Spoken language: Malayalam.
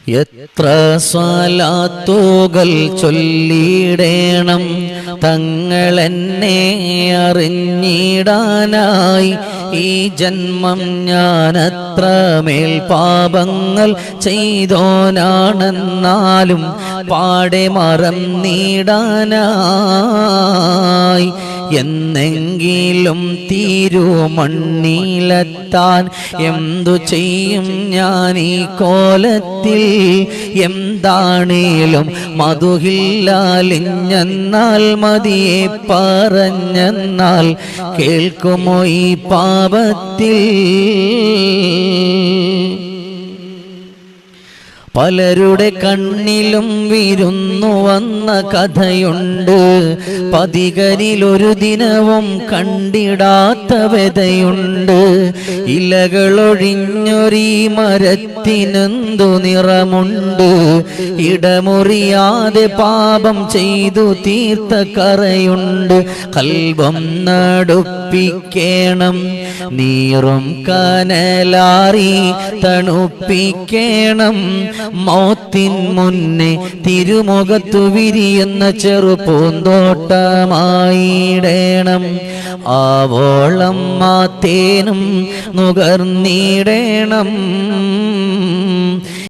എത്ര സ്വലാത്തുകൾ ചൊല്ലിടേണം തങ്ങളെന്നെ അറിഞ്ഞിടാനായി. ഈ ജന്മം ഞാനത്ര മേൽ പാപങ്ങൾ ചെയ്തോനാണെന്നാലും പാടെ മറന്നിടാനായി. എന്നെങ്കിലും തിരുമണ്ണിലെത്താൻ എന്തു ചെയ്യും ഞാൻ ഈ കോലത്തിൽ. എന്താണേലും മധുഹില്ലാലിഞ്ഞെന്നാൽ മതിയെ പറഞ്ഞെന്നാൽ കേൾക്കുമോ ഈ പാപത്തിൽ. പലരുടെ കണ്ണിലും വിരുന്നു വന്ന കഥയുണ്ട്. പതികരിലൊരു ദിനവും കണ്ടിടാത്ത വ്യതയുണ്ട്. ഇലകളൊഴിഞ്ഞൊരീ മരത്തിനെന്തു നിറമുണ്ട്. ഇടമുറിയാതെ പാപം ചെയ്തു തീർത്ത കറയുണ്ട്. കൽബം നടുപ്പിക്കേണം, നീറും കനലാറി തണുപ്പിക്കേണം. മൗത്തിൻ മുന്നേ തിരുമുഖത്തു വിരിയുന്ന ചെറുപൂന്തോട്ടമായിടേണം. ആവോളം മാത്തേനും നുകർന്നിടേണം.